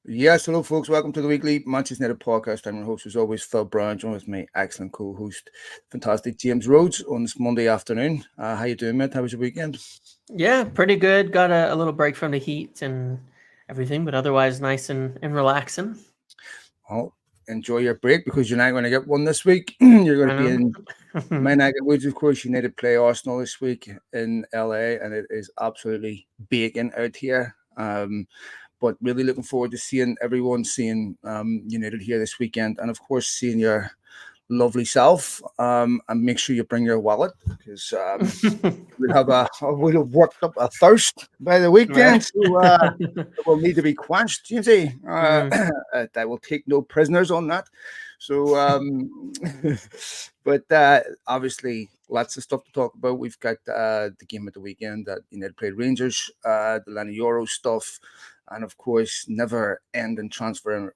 Yes, hello, folks. Welcome to the weekly Manchester United podcast. I'm your host, as always, Phil Brown, joined with my excellent co-host, fantastic James Rhodes, on this Monday afternoon. How you doing, mate? How was your weekend? Yeah, pretty good. Got a little break from the heat and everything, but otherwise nice and relaxing. Well, enjoy your break because you're not going to get one this week. You're going I to be know. in my neck of woods, of course. United play Arsenal this week in LA, and it is absolutely baking out here. But really looking forward to seeing everyone, seeing United here this weekend, and of course seeing your lovely self. And make sure you bring your wallet because we'll have worked up a thirst by the Right. weekend, so it will need to be quenched. You see, Mm. I will take no prisoners on that. So, but obviously, lots of stuff to talk about. We've got the game at the weekend that United played Rangers, the Lana Euro stuff, and of course, never ending transfer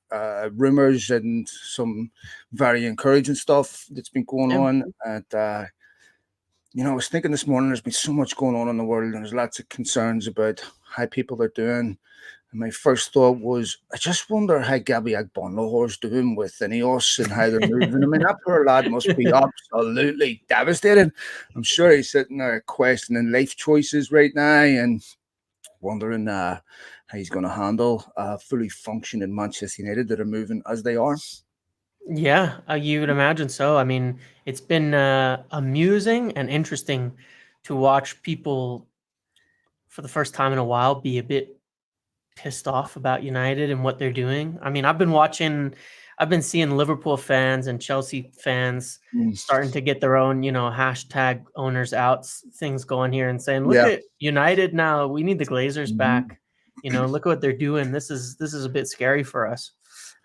rumors and some very encouraging stuff that's been going Yeah. on. And I was thinking this morning, there's been so much going on in the world, and there's lots of concerns about how people are doing. And my first thought was, I just wonder how Gabby Agbonlahore's doing with Ineos and how they're moving. I mean, that poor lad must be absolutely devastated. I'm sure he's sitting there questioning life choices right now and wondering how he's going to handle fully functioning Manchester United that are moving as they are. Yeah, you would imagine so. I mean, it's been amusing and interesting to watch people for the first time in a while be a bit pissed off about United and what they're doing. I mean, I've been seeing Liverpool fans and Chelsea fans Mm. starting to get their own, hashtag owners out things going here and saying, look Yeah. at United now. We need the Glazers Mhm. back. Look at what they're doing. This is a bit scary for us.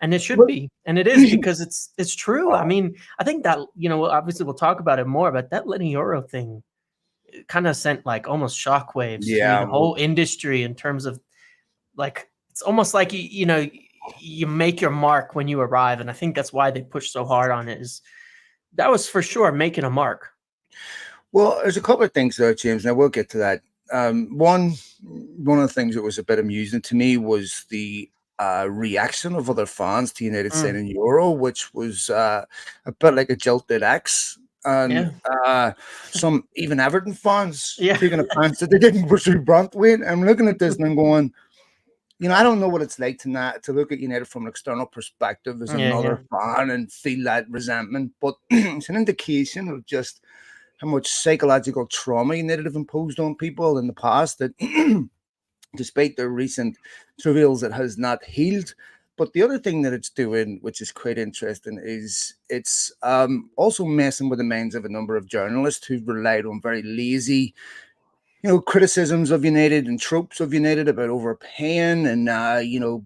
And it should Well, be. And it is because it's true. I oh, mean, I think that, obviously we'll talk about it more, but that Lenny Euro thing kind of sent like almost shockwaves through yeah. the Well, whole industry in terms of like it's almost like you make your mark when you arrive, and I think that's why they push so hard on it. Is that was for sure making a mark. there's a couple of things there, James, and I will get to that. One of the things that was a bit amusing to me was the reaction of other fans to United Mm, signing Euro, which was a bit like a jilted ex. And yeah, some even Everton fans yeah, taking offense that they didn't pursue Brantwaite. I'm looking at this and I'm going, I don't know what it's like to look at United from an external perspective as yeah, yeah. another fan and feel that resentment, but it's an indication of just how much psychological trauma United have imposed on people in the past that, despite their recent travails, it has not healed. But the other thing that it's doing, which is quite interesting, is it's also messing with the minds of a number of journalists who've relied on very lazy criticisms of United and tropes of United about overpaying and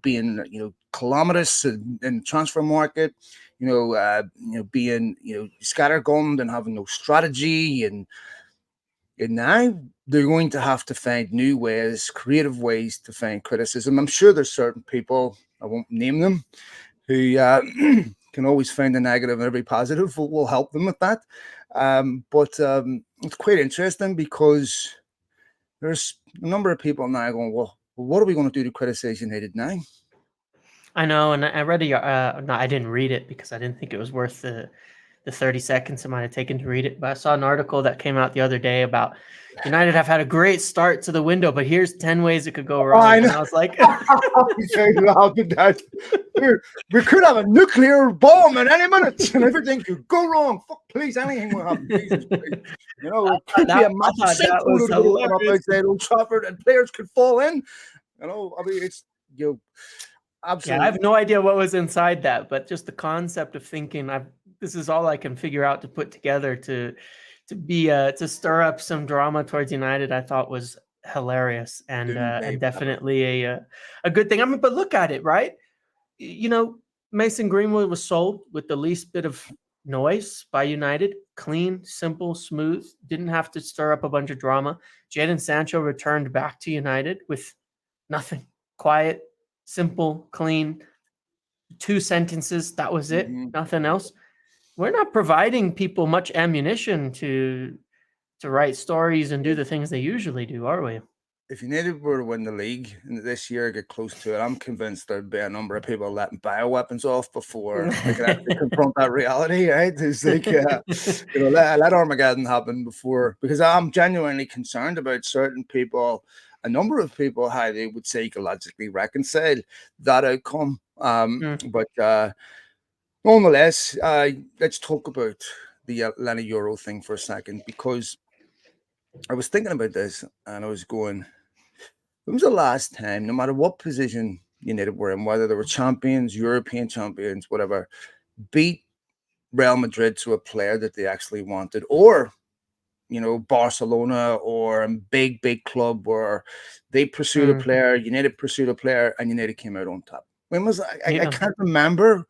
being calamitous in the transfer market, being scattergunned and having no strategy, and now they're going to have to find new ways, creative ways to find criticism. I'm sure there's certain people, I won't name them, who can always find the negative and every positive will help them with that. But it's quite interesting because there's a number of people now going, well, what are we going to do to criticize United now? I know, and I read no, I didn't read it because I didn't think it was worth the 30 seconds it might have taken to read it. But I saw an article that came out the other day about United have had a great start to the window, but here's 10 ways it could go Oh, wrong. I And know. I was like, He's very loud at that. We could have a nuclear bomb at any minute and everything could go wrong. Fuck, please, anything will happen. Jesus Christ. It could be a I massive thought that sinkhole was that could open up hilarious. outside Old Trafford and players could fall in. I mean, it's Yeah, I absolute. have no idea what was inside that, but just the concept of thinking this is all I can figure out to put together to stir up some drama towards United, I thought was hilarious and definitely a good thing. I mean, but look at it, right? You know, Mason Greenwood was sold with the least bit of noise by United. Clean, simple, smooth, didn't have to stir up a bunch of drama. Jadon Sancho returned back to United with nothing. Quiet, simple, clean, two sentences. That was it. Mhm. Nothing else. We're not providing people much ammunition to write stories and do the things they usually do, are we? if United were to win the league this year, get close to it, I'm convinced there'd be a number of people letting bioweapons off before they can actually confront that reality, right? It's like, let Armageddon happen before, because I'm genuinely concerned about certain people, a number of people, how they would psychologically reconcile that outcome. Mm, But nonetheless, let's talk about the Atlanta Euro thing for a second, because I was thinking about this and I was going, when was the last time, no matter what position United were in, whether they were champions, European champions, whatever, beat Real Madrid to a player that they actually wanted, or Barcelona or a big club where they pursued a mm, player, United pursued a player, and United came out on top? When was I yeah. can't remember,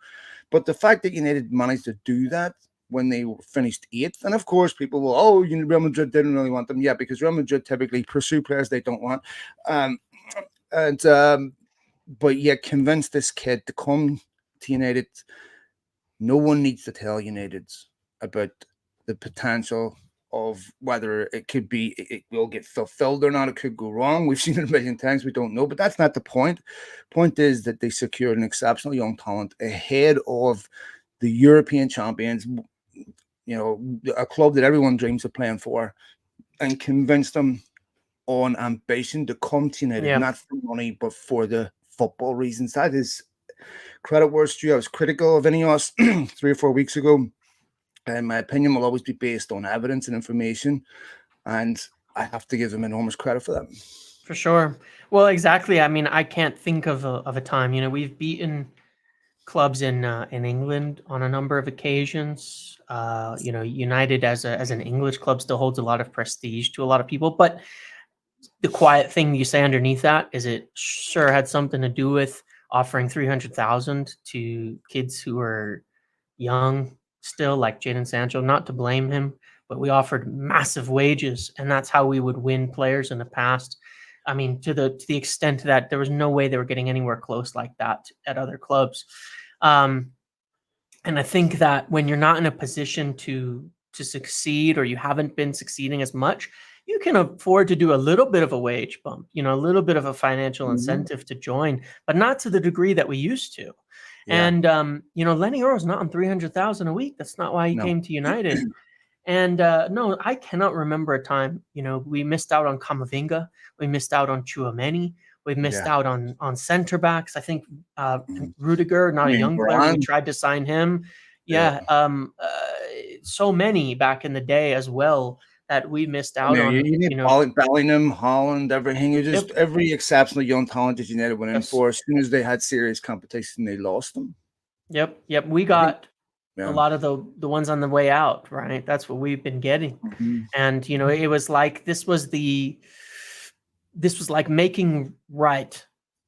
but the fact that United managed to do that when they finished eighth, and of course people will, Real Madrid didn't really want them, yeah, because Real Madrid typically pursue players they don't want, um, and but yet convince this kid to come to United. No one needs to tell United about the potential of whether it will get fulfilled or not. It could go wrong. We've seen it a million times. We don't know, but that's not the point. Point is that they secured an exceptional young talent ahead of the European champions, a club that everyone dreams of playing for, and convinced them on ambition to come to United, Yeah, not for money, but for the football reasons. That is credit where it's due. I was critical of Ineos 3 or 4 weeks ago, and my opinion will always be based on evidence and information, and I have to give them enormous credit for that. for sure. Well, exactly. I mean, I can't think of a time. We've beaten clubs in England on a number of occasions. United as an English club still holds a lot of prestige to a lot of people, but the quiet thing you say underneath that is it sure had something to do with offering 300,000 to kids who are young still, like Jadon Sancho. Not to blame him, but we offered massive wages, and that's how we would win players in the past. I mean, to the extent that there was no way they were getting anywhere close like that at other clubs. Um, and I think that when you're not in a position to succeed, or you haven't been succeeding as much, you can afford to do a little bit of a wage bump, a little bit of a financial Mhm. incentive to join, but not to the degree that we used to. Yeah, And Lenny Oro's not on 300,000 a week. That's not why he no. came to United. And no, I cannot remember a time. We missed out on Kamavinga, we missed out on Chouameni, we missed Yeah. out on center backs. I think Mhm. Rudiger, I not a mean, young player, but we Varane. tried to sign him. Yeah. Yeah, so many back in the day as well that we missed I out mean, on. you need Bellingham, Holland, everything. You just Yep, every exceptional young talent that United went in yes, for. As soon as they had serious competition, they lost them. yep. We I think. got a Yeah. lot of the ones on the way out, right? That's what we've been getting. Mhm. And it was like this was like making right.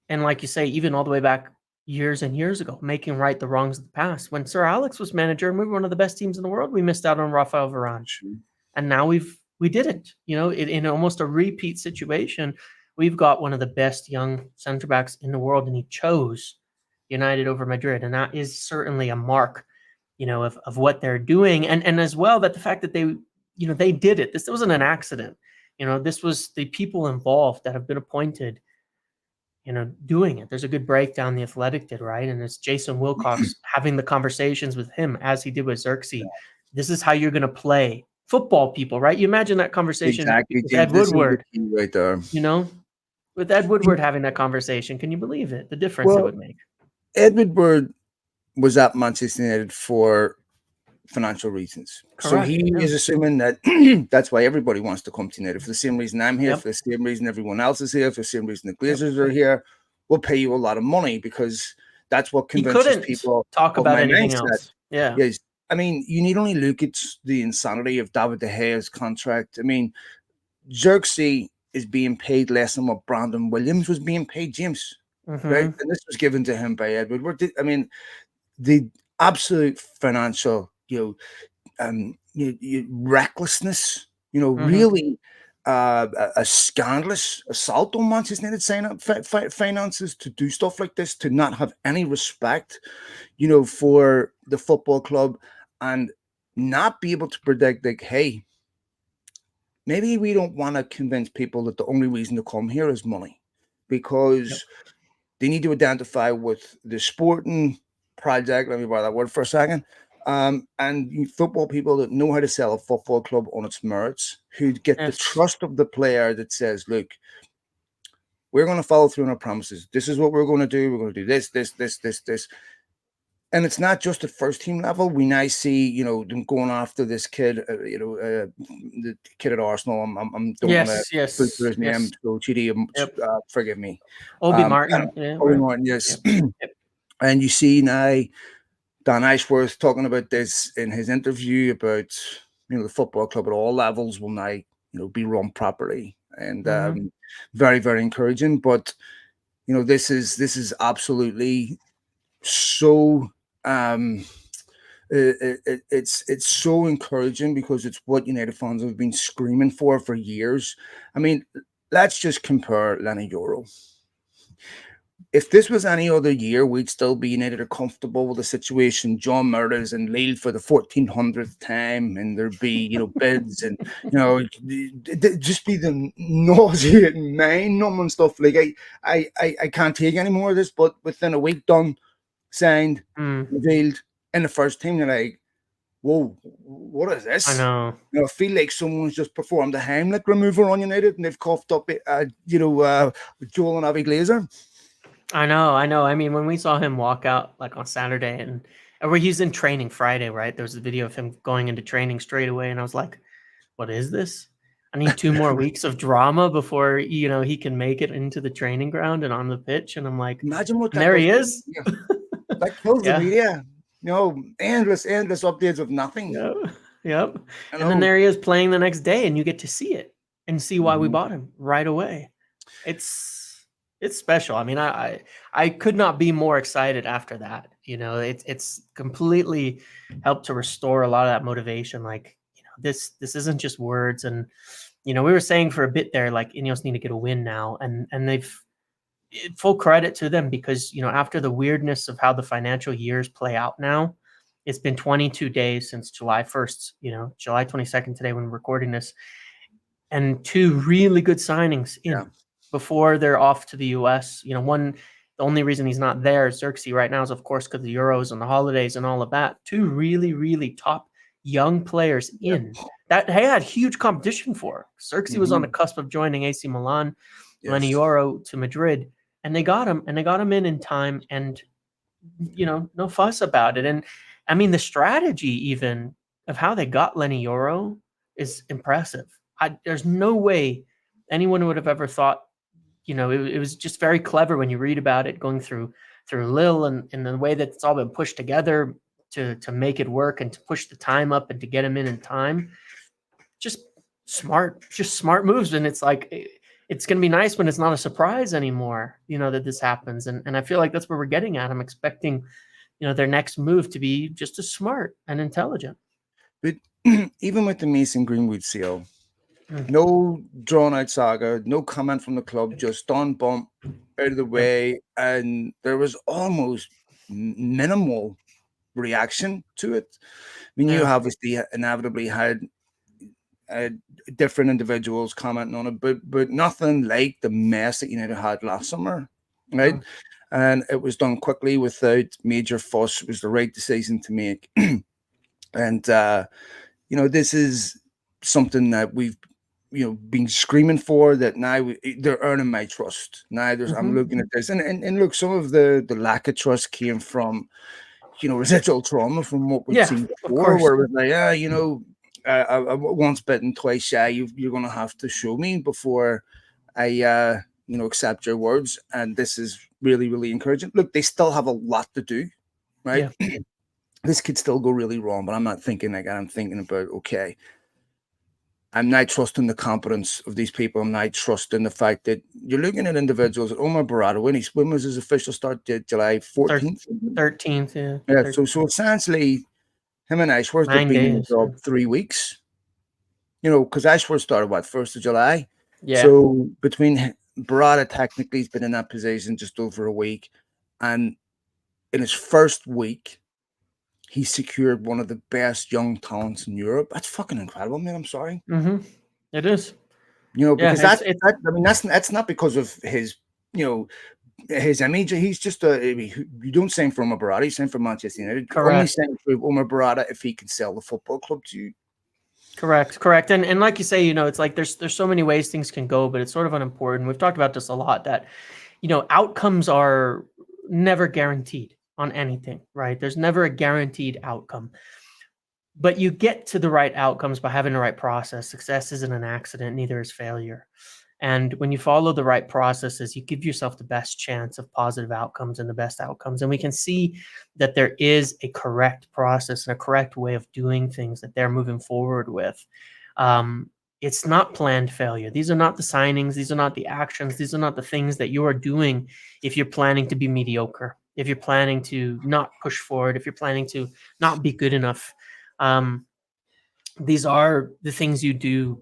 And like you say, even all the way back years and years ago, making right the wrongs of the past. When Sir Alex was manager and we were one of the best teams in the world, we missed out on Rafael Varane. Sure. And now we didn't. In almost a repeat situation, we've got one of the best young center backs in the world, and he chose United over Madrid. And that is certainly a mark, of what they're doing. And as well, that the fact that they did it. This wasn't an accident. This was the people involved that have been appointed, doing it. There's a good breakdown The Athletic did, right? And it's Jason Wilcox having the conversations with him as he did with Xerxes. This is how you're going to play football, people, right? You imagine that conversation Exactly, with James. Ed This is the Woodward, key right there. you know, with Ed Woodward having that conversation. Can you believe it? The difference it Well, would make. Edward Bird was at Manchester United for financial reasons. So Correct. he Yeah. is assuming that that's why everybody wants to come to United. For the same reason I'm here, Yep. for the same reason everyone else is here, for the same reason the Yep. Glazers are here, we'll pay you a lot of money, because that's what He convinces couldn't people talk of about my anything mindset. else. Yeah. Yes. I mean, you need only look at the insanity of David De Gea's contract. I mean, Xerxes is being paid less than what Brandon Williams was being paid, James. Right? Mm-hmm. And this was given to him by Edward. I mean, the absolute financial, recklessness, Mm-hmm. really a scandalous assault on Manchester United finances, to do stuff like this, to not have any respect, for the football club, and not be able to predict, like, hey, maybe we don't want to convince people that the only reason to come here is money, Yep. because they need to identify with the sporting project. Let me borrow that word for a second. And football people that know how to sell a football club on its merits, who get the Yes. trust of the player that says, look, we're going to follow through on our promises. This is what we're going to do. We're going to do this, this, this, this, this. And it's not just at first team level. We now see, them going after this kid, the kid at Arsenal. I don't want to Yes. butcher Yes. his name. Yes. So, Chidi, Yep. forgive me. Obi Um, Martin. Yeah. Owen Right. Martin, yes. Yep. Yep. And you see now Dan Ashworth talking about this in his interview about, the football club at all levels will now, be run properly, and Mm-hmm. very, very encouraging. But this is absolutely so. It's so encouraging, because it's what United fans have been screaming for years. I mean, let's just compare Lenny Euro. If this was any other year, we'd still be United are comfortable with the situation. John Murdoch's in Lille for the 1400th time, and there'd be, bids, and just be the nauseating, mind-numbing stuff. Like I can't take any more of this. But within a week, done, signed, Mm, revealed in the first team, you're like, whoa, what is I this? know. I feel like someone's just performed a Heimlich remover on United, and they've coughed up, Joel and Avi Glazer. I know. I know. I mean, when we saw him walk out like on Saturday, and or he's in training Friday, right? There was a video of him going into training straight away, and I was like, "What is this? I need 2 more weeks of drama before he can make it into the training ground and on the pitch." And I'm like, Imagine what and that there does he to the is. media. That kills the Yeah. media. Endless updates of nothing. Yep. Yep. I And then know. there he is playing the next day, and you get to see it and see why we Mhm. bought him right away. It's special. I mean, I could not be more excited after that. It's completely helped to restore a lot of that motivation. Like, this isn't just words. And we were saying for a bit there, like Ineos need to get a win now, and they've full credit to them, because after the weirdness of how the financial years play out now, it's been 22 days since July 1st. July 22nd today when we're recording this, and two really good signings Yeah. in before they're off to the US. One, the only reason he's not there, Xerxes, right now is, of course, because the Euros and the holidays and all of that. Two really, really top young players Yep. in that they had huge competition for. Xerxes was on the Mhm. cusp of joining AC Milan, Lenny Yes. Euro to Madrid, and they got him, in time, and no fuss about it. And I mean, the strategy even of how they got Lenny Euro is impressive. There's no way anyone would have ever thought. It was just very clever when you read about it, going through Lille, and the way that it's all been pushed together to make it work and to push the time up and to get him in time. Just smart moves. And it's like, it's going to be nice when it's not a surprise anymore, that this happens. And I feel like that's where we're getting at. I'm expecting, their next move to be just as smart and intelligent. But even with the Mason Greenwood sale, Mm. no drawn out saga, no comment from the club, just done bump out of the Yep. way, and there was almost minimal reaction to it. I mean, you Yeah. obviously inevitably had uh, different individuals commenting on it, but nothing like the mess that United had last summer, right? No. And it was done quickly without major fuss. It was the right decision to make, and this is something that we've been screaming for. That now they're earning my trust. Now I'm Mm-hmm. looking at this, and look, some of the lack of trust came from residual trauma from what we'd Yeah, seen of before, course. where it was like, I once bitten, twice shy. You're going to have to show me before I, accept your words. And this is really, really encouraging. Look, they still have a lot to do, right? Yeah. This could still go really wrong, but I'm not thinking like that. I'm thinking about, okay, I'm not trusting the competence of these people. I'm not trusting the fact that you're looking at individuals. Omar Barada, when was his official start date? July 14th. 13th. Yeah. Yeah, so 13th. essentially, him and Ashworth have Nine been in the days. job 3 weeks. Because Ashworth started what, 1st of July. Yeah. So between Barada, technically he's been in that position just over a week, and in his first week, he secured one of the best young talents in Europe. That's fucking incredible, man. I'm sorry. Mm-hmm. It is. Yeah, Because I mean, that's not because of his, you know, his image. He's just you don't sign for Omar Barada, you sign for Manchester United. You only correct. sign for Omar Barada if he can sell the football club to you. Correct. And like you say, it's like there's so many ways things can go, but it's sort of unimportant. We've talked about this a lot, that outcomes are never guaranteed on anything, right? There's never a guaranteed outcome. But you get to the right outcomes by having the right process. Success isn't an accident, neither is failure. And when you follow the right processes, you give yourself the best chance of positive outcomes and the best outcomes. And we can see that there is a correct process and a correct way of doing things that they're moving forward with. It's not planned failure. These are not the signings. These are not the actions. These are not the things that you are doing if you're planning to be mediocre, if you're planning to not push forward, if you're planning to not be good enough. These are the things you do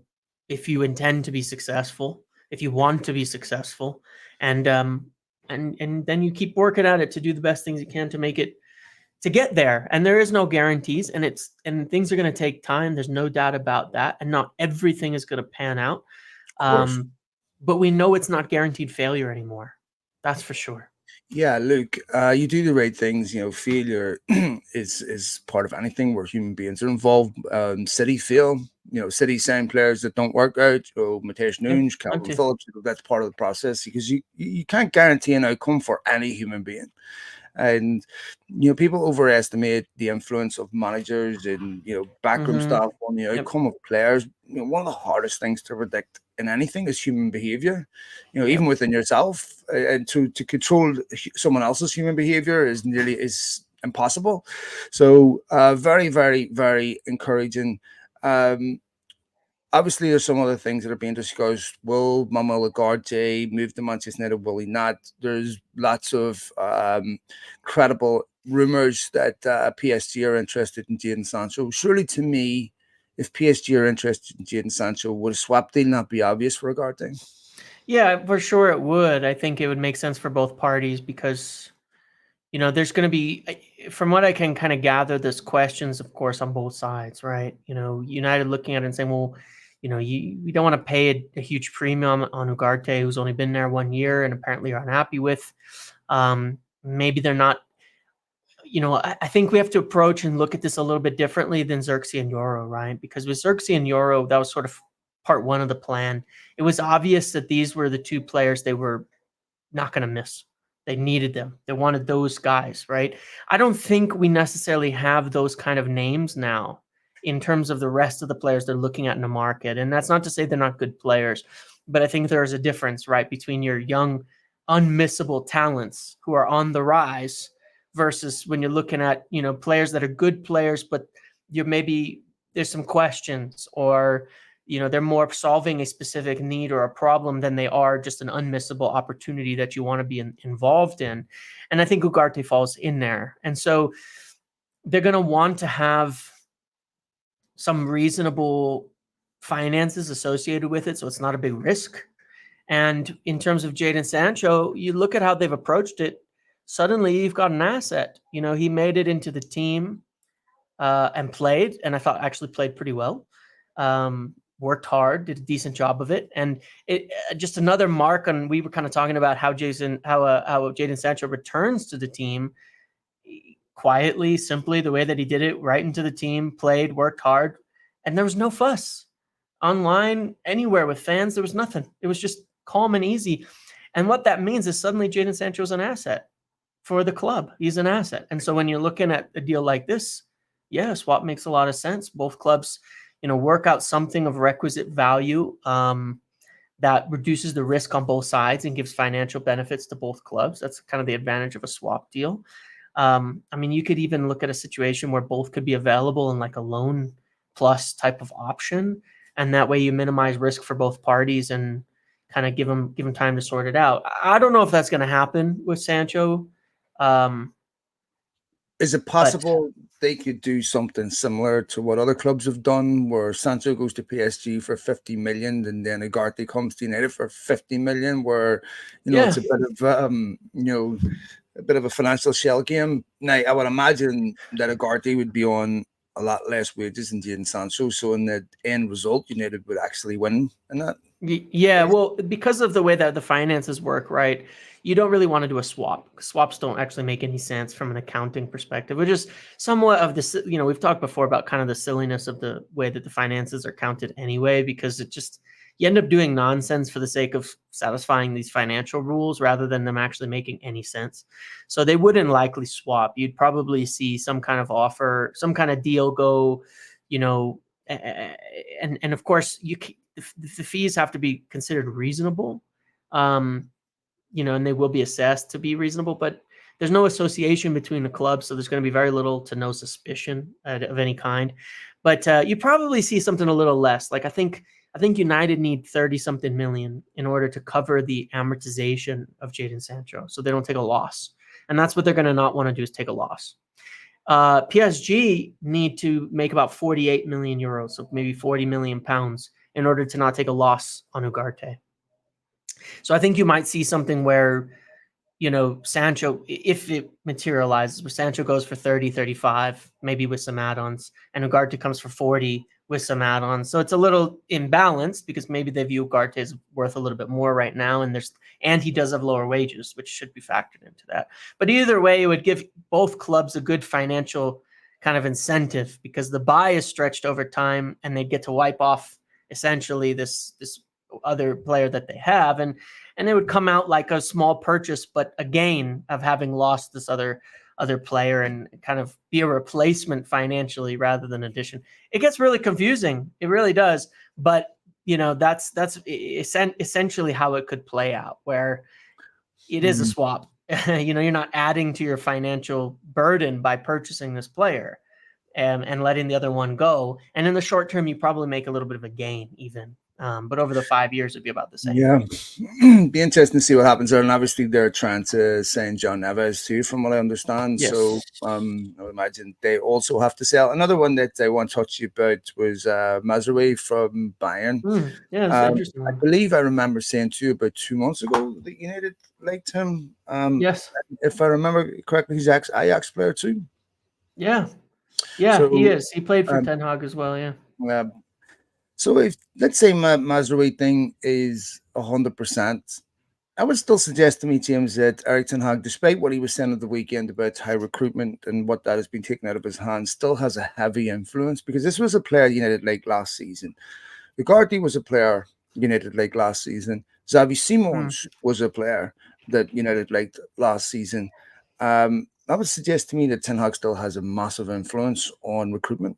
if you intend to be successful, if you want to be successful, and then you keep working at it to do the best things you can to make it, to get there. And there is no guarantees, and things are going to take time. There's no doubt about that, and not everything is going to pan out. Of course. But we know it's not guaranteed failure anymore. That's for sure. Yeah, look, you do the right things. Failure is part of anything where human beings are involved. City fail. City sign players that don't work out. Mateus Yeah, Nunes, Calvin plenty. Phillips. That's part of the process, because you can't guarantee an outcome for any human being. And people overestimate the influence of managers and backroom Mm-hmm. staff on the Yep. outcome of players. One of the hardest things to predict in anything is human behavior. Yep. Even within yourself, and to control someone else's human behavior is impossible. So very, very, very encouraging. Obviously, there's some other things that are being discussed. Will Manuel Ugarte move to Manchester United? Will he not? There's lots of credible rumors that PSG are interested in Jadon Sancho. Surely, to me, if PSG are interested in Jadon Sancho, would a swap deal not be obvious for Ugarte? Yeah, for sure it would. I think it would make sense for both parties because there's going to be, from what I can kind of gather, there's questions, of course, on both sides, right? United looking at it and saying, well, we don't want to pay a huge premium on Ugarte, who's only been there 1 year and apparently are unhappy with. Maybe they're not, I think we have to approach and look at this a little bit differently than Xerxes and Euro, right? Because with Xerxes and Euro, that was sort of part one of the plan. It was obvious that these were the two players they were not going to miss. They needed them. They wanted those guys, right? I don't think we necessarily have those kind of names now in terms of the rest of the players they're looking at in the market. And that's not to say they're not good players, but I think there's a difference, right, between your young, unmissable talents who are on the rise versus when you're looking at, players that are good players, but there's some questions, or they're more solving a specific need or a problem than they are just an unmissable opportunity that you want to be involved in. And I think Ugarte falls in there. And so they're going to want to have some reasonable finances associated with it, so it's not a big risk. And in terms of Jadon Sancho, you look at how they've approached it, suddenly you've got an asset. He made it into the team and played, and I thought actually played pretty well. Worked hard, did a decent job of it, and it just another mark on. We were kind of talking about how Jadon Sancho returns to the team quietly, simply, the way that he did it, right into the team, played, worked hard, and there was no fuss online, anywhere with fans. There was nothing. It was just calm and easy. And what that means is suddenly Jadon Sancho is an asset for the club. He's an asset. And so when you're looking at a deal like this, yeah, swap makes a lot of sense. Both clubs, work out something of requisite value that reduces the risk on both sides and gives financial benefits to both clubs. That's kind of the advantage of a swap deal. You could even look at a situation where both could be available in like a loan plus type of option. And that way you minimize risk for both parties and kind of give them time to sort it out. I don't know if that's going to happen with Sancho. Is it possible they could do something similar to what other clubs have done, where Sancho goes to PSG for 50 million and then Ugarte comes to United for 50 million, where it's a bit of a bit of a financial shell game? Now, I would imagine that Ugarte would be on a lot less wages than Jadon Sancho. So in the end result, United would actually win in that. Yeah, well, because of the way that the finances work, right? You don't really want to do a swap. Swaps don't actually make any sense from an accounting perspective, which is somewhat of this. We've talked before about kind of the silliness of the way that the finances are counted anyway, because it just you end up doing nonsense for the sake of satisfying these financial rules rather than them actually making any sense. So they wouldn't likely swap. You'd probably see some kind of offer, some kind of deal go, and of course the fees have to be considered reasonable, and they will be assessed to be reasonable, but there's no association between the clubs, so there's going to be very little to no suspicion of any kind. But you probably see something a little less. Like I think United need 30 something million in order to cover the amortization of Jadon Sancho, so they don't take a loss, and that's what they're going to not want to do, is take a loss. PSG need to make about 48 million euros, so maybe 40 million pounds, in order to not take a loss on Ugarte. So I think you might see something where, Sancho, if it materializes, where Sancho goes for 30, 35, maybe with some add-ons, and Ugarte comes for 40 with some add-ons. So it's a little imbalanced because maybe they view Ugarte as worth a little bit more right now, and he does have lower wages, which should be factored into that. But either way, it would give both clubs a good financial kind of incentive, because the buy is stretched over time and they get to wipe off essentially this other player that they have, and it would come out like a small purchase, but a gain of having lost this other player, and kind of be a replacement financially rather than addition. It gets really confusing. It really does. But that's essentially how it could play out, where it is a swap. You're not adding to your financial burden by purchasing this player, and letting the other one go. And in the short term, you probably make a little bit of a gain even. But over the 5 years, it'd be about the same. Yeah, be interesting to see what happens there. And obviously, they're trying to sign John Neves too, from what I understand. Yes. So I would imagine they also have to sell. Another one that I want to touch you about was Mazraoui from Bayern. Yeah, that's interesting. I believe I remember saying to you about 2 months ago that United liked him. Yes. If I remember correctly, he's Ajax player too. Yeah. Yeah, So, he is. He played for Ten Hag as well, yeah. So if, let's say, Mazraoui thing is 100%, I would still suggest to me, James, that Erik ten Hag, despite what he was saying at the weekend about high recruitment and what that has been taken out of his hands, still has a heavy influence, because this was a player United liked last season. Ugarte was a player United liked last season. Xavi Simons was a player that United liked last season. I would suggest to me that Ten Hag still has a massive influence on recruitment.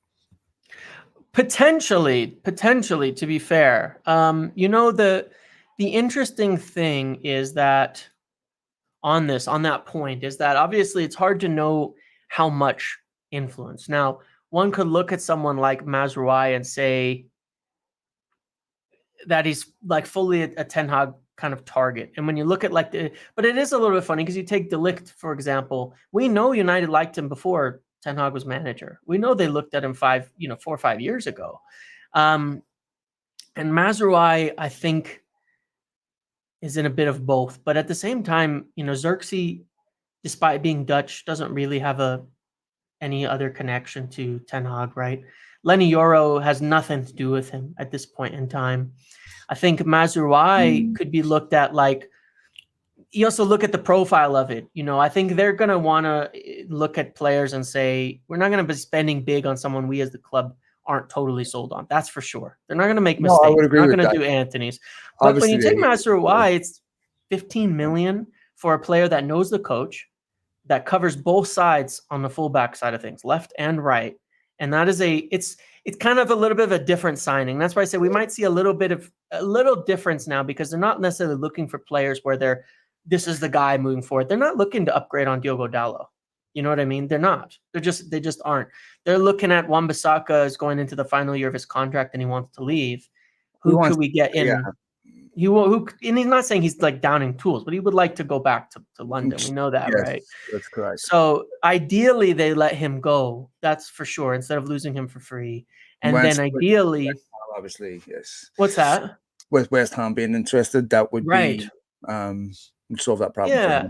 Potentially, to be fair. The interesting thing is that on that point is that obviously it's hard to know how much influence. Now, one could look at someone like Mazraoui and say that he's like fully a Ten Hag kind of target. And when you look at but it is a little bit funny, because you take De Ligt, for example. We know United liked him before Ten Hag was manager. We know they looked at him 4 or 5 years ago. And Mazraoui, I think, is in a bit of both. But at the same time, Xerxes, despite being Dutch, doesn't really have any other connection to Ten Hag, right? Lenny Yoro has nothing to do with him at this point in time. I think Mazraoui could be looked at like, you also look at the profile of it. I think they're going to want to look at players and say, we're not going to be spending big on someone we as the club aren't totally sold on. That's for sure. They're not going to make mistakes. I would agree. They're not going to do Anthony's. But obviously, when you take Mazraoui, it's 15 million for a player that knows the coach, that covers both sides on the fullback side of things, left and right. And that is it's kind of a little bit of a different signing. That's why I say we might see a little difference now, because they're not necessarily looking for players where this is the guy moving forward. They're not looking to upgrade on Diogo Dalot. You know what I mean? They're not. They just aren't. They're looking at Wan-Bissaka is going into the final year of his contract and he wants to leave. Who could we get in? Yeah. And he's not saying he's like downing tools, but he would like to go back to London. We know that, right? That's correct. So ideally, they let him go. That's for sure, instead of losing him for free. And then ideally, obviously, yes. What's that? With West Ham being interested, that would be solve that problem. Yeah,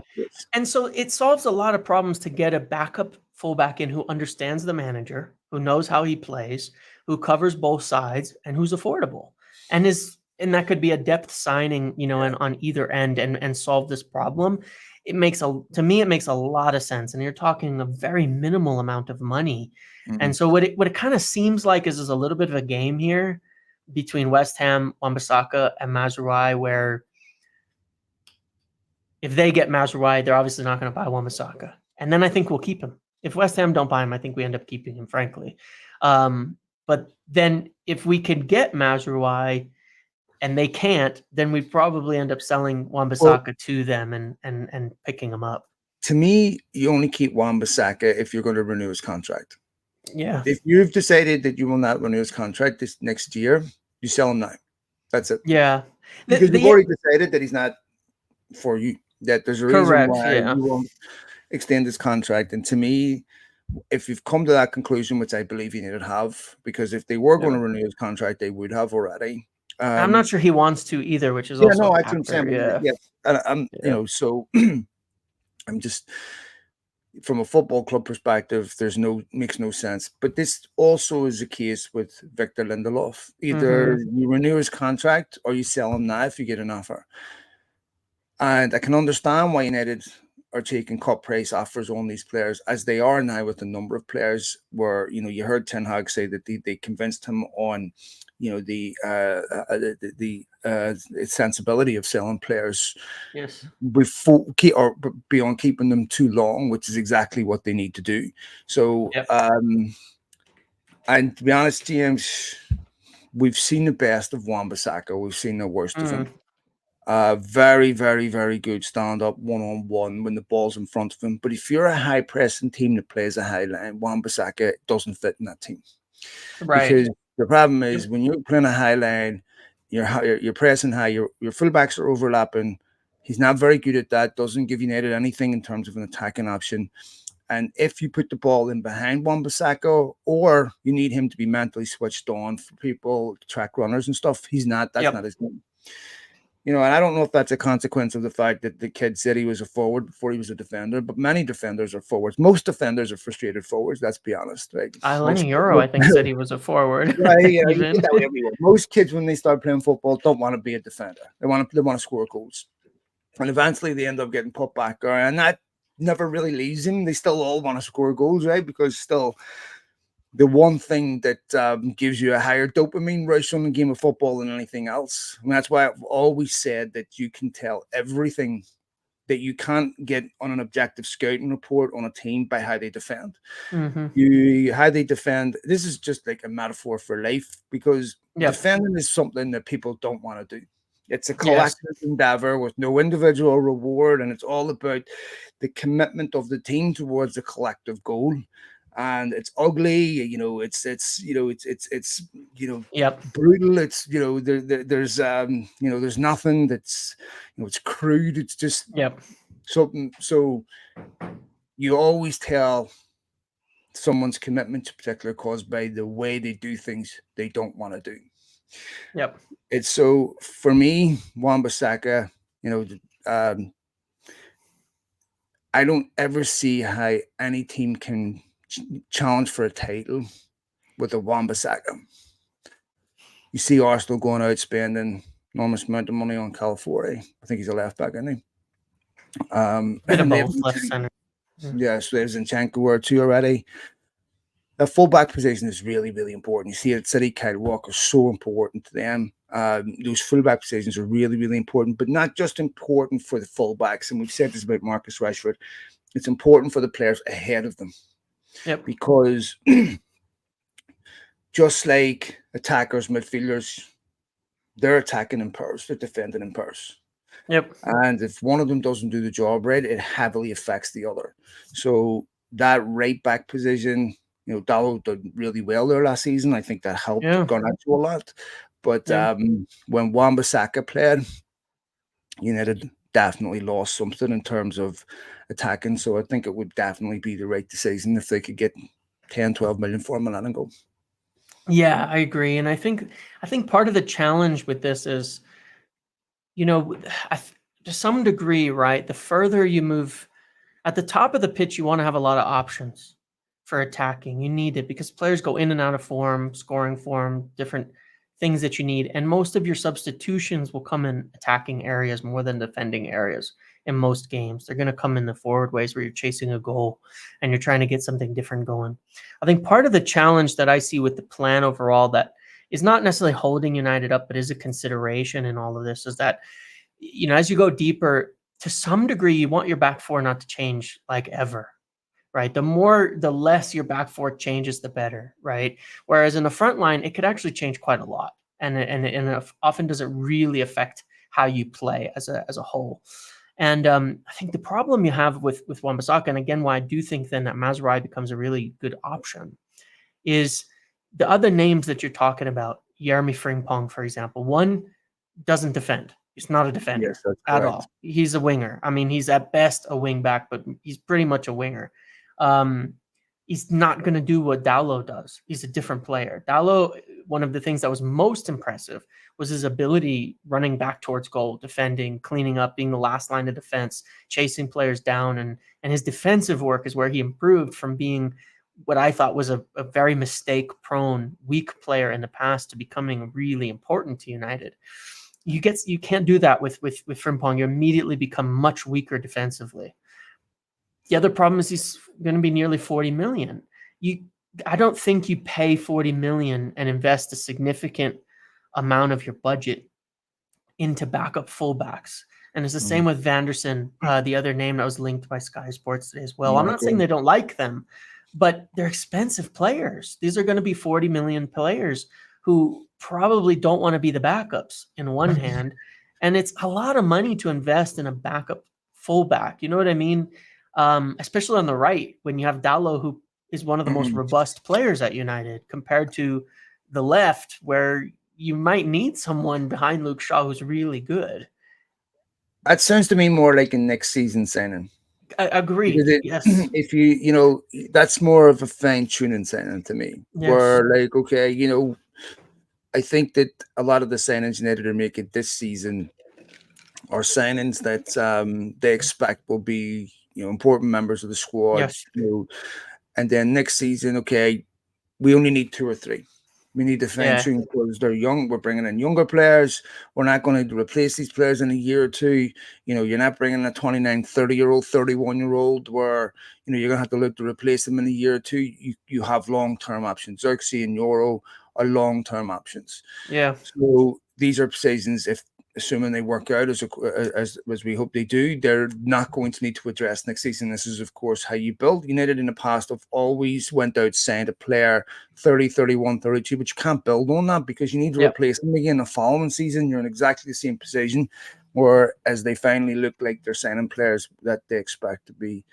and so it solves a lot of problems to get a backup fullback in who understands the manager, who knows how he plays, who covers both sides, and who's affordable, and that could be a depth signing, and on either end, and solve this problem. To me, it makes a lot of sense, and you're talking a very minimal amount of money. And so what it kind of seems like is a little bit of a game here between West Ham, Wan-Bissaka, and Mazraoui, where if they get Mazraoui, they're obviously not going to buy Wan-Bissaka. And then I think we'll keep him. If West Ham don't buy him, I think we end up keeping him, frankly. But then if we could get Mazraoui and they can't, then we probably end up selling Wan-Bissaka to them and picking him up. To me, you only keep Wan-Bissaka if you're going to renew his contract. Yeah. If you've decided that you will not renew his contract this next year, you sell him now. That's it. Yeah. Because you've already decided that he's not for you. That there's a reason why you won't extend his contract. And to me, if you've come to that conclusion, which I believe you need to have, because if they were going to renew his contract, they would have already. I'm not sure he wants to either, which is also that's what I'm saying. Yeah. And so I'm just, from a football club perspective, makes no sense. But this also is the case with Victor Lindelof. Either you renew his contract or you sell him now if you get an offer. And I can understand why United are taking cut price offers on these players, as they are now with a number of players where, you heard Ten Hag say that they convinced him on, the sensibility of selling players before or beyond keeping them too long, which is exactly what they need to do. So, and to be honest, James, we've seen the best of Wan-Bissaka. We've seen the worst of him. Very, very, very good stand-up one-on-one when the ball's in front of him. But if you're a high-pressing team that plays a high line, Wan-Bissaka doesn't fit in that team. Right. Because the problem is when you're playing a high line, you're pressing high, your fullbacks are overlapping. He's not very good at that, doesn't give United anything in terms of an attacking option. And if you put the ball in behind Wan-Bissaka, or you need him to be mentally switched on for people, track runners and stuff, he's not. That's not his game. And I don't know if that's a consequence of the fact that the kid said he was a forward before he was a defender, but many defenders are forwards. Most defenders are frustrated forwards, let's be honest. Right? Lenny Euro, I think, said he was a forward. Most kids, when they start playing football, don't want to be a defender. They want to score goals. And eventually they end up getting put back. And that never really leaves them. They still all want to score goals, right? Because still, the one thing that gives you a higher dopamine rush on the game of football than anything else. And that's why I've always said that you can tell everything that you can't get on an objective scouting report on a team by how they defend. How they defend. This is just like a metaphor for life, because defending is something that people don't want to do. It's a collective endeavor with no individual reward, and it's all about the commitment of the team towards the collective goal. And it's ugly, it's brutal. It's, there's nothing that's, it's crude. It's just something. So you always tell someone's commitment to a particular cause by the way they do things they don't want to do. It's so, for me, Wan-Bissaka, I don't ever see how any team can challenge for a title with a Wan-Bissaka. You see Arsenal going out spending enormous amount of money on Calafiori. I think he's a left back, isn't he? Bit of both, left center. Yeah, so there's Zinchenko or two already. The fullback position is really, really important. You see it, City, Kyle Walker, so important to them. Those fullback positions are really, really important, but not just important for the fullbacks. And we've said this about Marcus Rashford. It's important for the players ahead of them. Because just like attackers, midfielders, they're attacking in pairs, they're defending in pairs. And if one of them doesn't do the job right, it heavily affects the other. So that right back position, Dallo did really well there last season. I think that helped Garnacho a lot. But when Wan-Bissaka played, United definitely lost something in terms of attacking. So I think it would definitely be the right decision if they could get 10, 12 million for him and let him go. Yeah, I agree. And I think part of the challenge with this is, to some degree, right, the further you move at the top of the pitch, you want to have a lot of options for attacking. You need it because players go in and out of form, scoring form, different things that you need. And most of your substitutions will come in attacking areas more than defending areas in most games. They're going to come in the forward ways where you're chasing a goal and you're trying to get something different going. I think part of the challenge that I see with the plan overall that is not necessarily holding United up, but is a consideration in all of this is that, as you go deeper, to some degree, you want your back four not to change like ever, right? The less your back four changes, the better, right? Whereas in the front line, it could actually change quite a lot, and it often doesn't really affect how you play as a whole. And I think the problem you have with Wan-Bissaka, and again, why I do think then that Mazraoui becomes a really good option, is the other names that you're talking about. Jeremy Frimpong, for example, one doesn't defend. He's not a defender Yes, that's at correct. all. He's a winger. I mean, he's at best a wing back, but he's pretty much a winger. Um, he's not going to do what Dalot does. He's a different player. Dalot, one of the things that was most impressive was his ability running back towards goal, defending, cleaning up, being the last line of defense, chasing players down. And his defensive work is where he improved from being what I thought was a very mistake-prone, weak player in the past to becoming really important to United. You can't do that with Frimpong. You immediately become much weaker defensively. The other problem is he's going to be nearly 40 million. I don't think you pay 40 million and invest a significant amount of your budget into backup fullbacks. And it's the same with Vanderson, the other name that was linked by Sky Sports today as well. I'm not saying they don't like them, but they're expensive players. These are going to be 40 million players who probably don't want to be the backups in one hand. And it's a lot of money to invest in a backup fullback. You know what I mean? Especially on the right, when you have Dalot, who is one of the most robust players at United, compared to the left, where you might need someone behind Luke Shaw who's really good. That sounds to me more like a next season signing. Agreed. Yes. If that's more of a fine tuning signing to me. Yes. Where like, okay, I think that a lot of the signings United are making this season are signings that they expect will be important members of the squad. Yes. And then next season, okay, we only need 2 or 3. We need to fine tune because they're young. We're bringing in younger players. We're not going to replace these players in a year or two. You're not bringing a 29, 30-year-old, 31-year-old where, you're going to have to look to replace them in a year or two. You have long-term options. Xerxes and Euro are long-term options. Yeah. So these are seasons, assuming they work out as we hope they do, they're not going to need to address next season. This is, of course, how you build. United in the past have always went out, signed a player 30, 31, 32, but you can't build on that because you need to replace them again the following season. You're in exactly the same position, whereas they finally look like they're signing players that they expect to be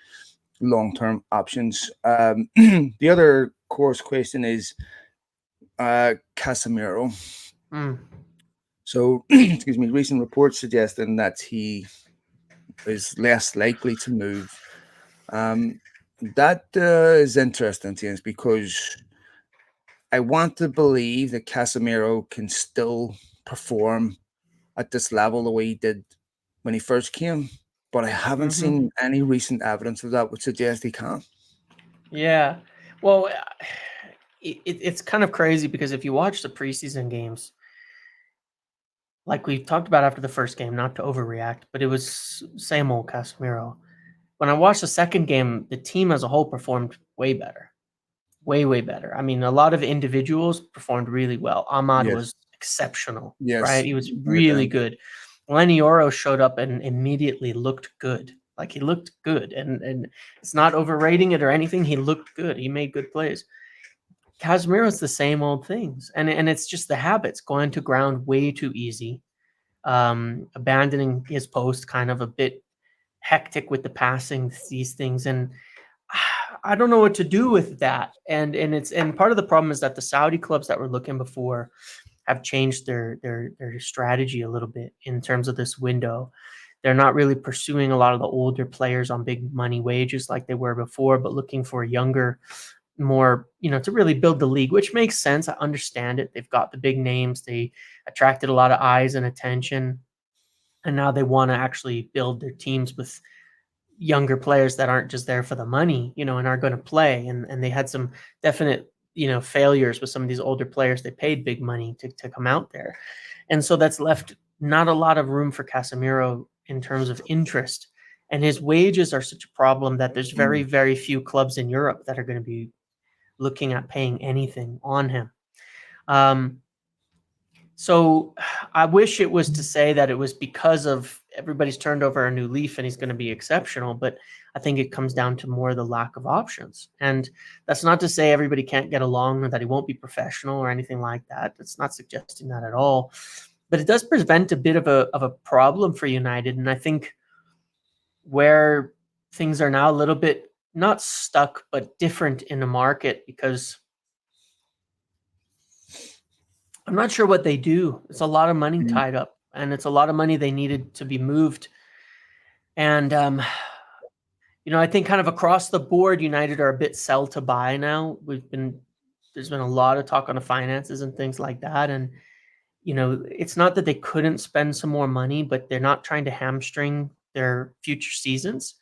long-term options. The other course question is Casemiro. So, excuse me, recent reports suggesting that he is less likely to move. That is interesting, James, because I want to believe that Casemiro can still perform at this level the way he did when he first came, but I haven't seen any recent evidence of that which suggests he can. Yeah. Well, it's kind of crazy because if you watch the preseason games, like we talked about after the first game, not to overreact, but it was same old Casemiro. When I watched the second game, the team as a whole performed way better. Way, way better. I mean, a lot of individuals performed really well. Ahmad was exceptional, right? He was really good. Lenny Yoro showed up and immediately looked good. Like he looked good. And it's not overrating it or anything. He looked good. He made good plays. Casemiro's the same old things. And it's just the habits, going to ground way too easy, abandoning his post, kind of a bit hectic with the passing, these things. And I don't know what to do with that. And part of the problem is that the Saudi clubs that were looking before have changed their strategy a little bit in terms of this window. They're not really pursuing a lot of the older players on big money wages like they were before, but looking for younger, more, to really build the league, which makes sense. I understand it. They've got the big names. They attracted a lot of eyes and attention. And now they want to actually build their teams with younger players that aren't just there for the money, and are going to play. And they had some definite, failures with some of these older players. They paid big money to come out there. And so that's left not a lot of room for Casemiro in terms of interest. And his wages are such a problem that there's very, very few clubs in Europe that are going to be looking at paying anything on him. So I wish it was to say that it was because of everybody's turned over a new leaf and he's going to be exceptional, but I think it comes down to more the lack of options. And that's not to say everybody can't get along or that he won't be professional or anything like that. It's not suggesting that at all. But it does present a bit of a problem for United. And I think where things are now a little bit not stuck, but different in the market, because I'm not sure what they do. It's a lot of money tied up, and it's a lot of money they needed to be moved. And, I think kind of across the board, United are a bit sell to buy now. There's been a lot of talk on the finances and things like that. And, it's not that they couldn't spend some more money, but they're not trying to hamstring their future seasons.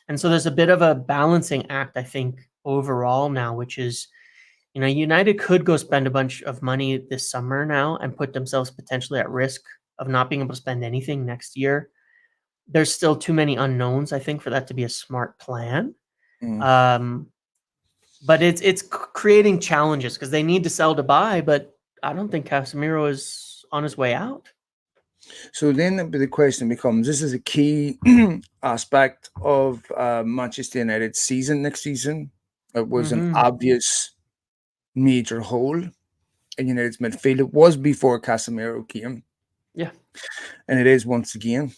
And so there's a bit of a balancing act, I think, overall now, which is, United could go spend a bunch of money this summer now and put themselves potentially at risk of not being able to spend anything next year. There's still too many unknowns, I think, for that to be a smart plan. But it's creating challenges because they need to sell to buy, but I don't think Casemiro is on his way out. So then the question becomes, this is a key aspect of Manchester United's season next season. It was an obvious major hole in United's midfield. It was before Casemiro came. Yeah. And it is once again.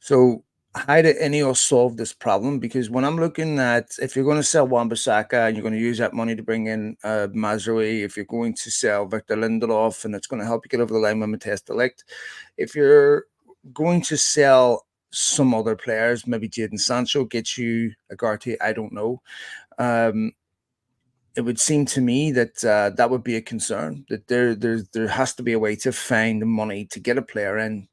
So how did Ineos solve this problem? Because when I'm looking at, if you're going to sell Wan-Bissaka and you're going to use that money to bring in Mazraoui, if you're going to sell Victor Lindelof and it's going to help you get over the line with Matthijs de Ligt, if you're going to sell some other players, maybe Jadon Sancho, get you Agarte, I don't know. It would seem to me that that would be a concern, that there has to be a way to find the money to get a player in,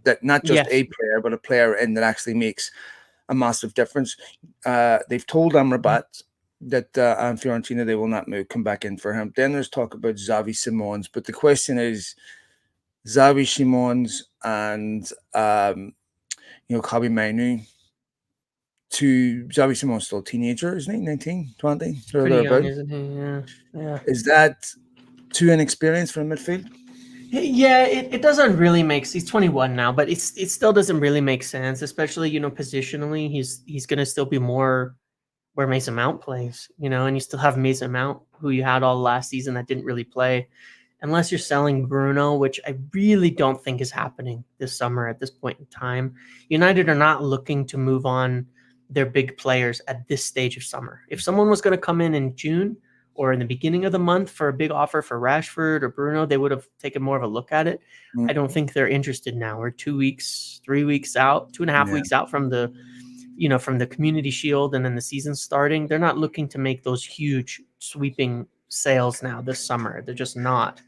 that not just a player, but a player in that actually makes a massive difference. They've told Amrabat that and Fiorentina, they will not come back in for him. Then there's talk about Xavi Simons, but the question is Xavi Simons and Kobe Mainu. Xavi Simons still a teenager, isn't he? 19, 20? Pretty young, isn't he? Yeah. Is that too inexperienced for a midfield? Yeah, it doesn't really make sense. He's 21 now, but it still doesn't really make sense, especially, positionally. He's going to still be more where Mason Mount plays, and you still have Mason Mount, who you had all last season that didn't really play. Unless you're selling Bruno, which I really don't think is happening this summer at this point in time. United are not looking to move on their big players at this stage of summer. If someone was going to come in June or in the beginning of the month for a big offer for Rashford or Bruno, they would have taken more of a look at it. I don't think they're interested now. We're 2 weeks, 3 weeks out, 2.5 weeks out from the, from the Community Shield and then the season starting. They're not looking to make those huge sweeping sales now this summer. They're just not.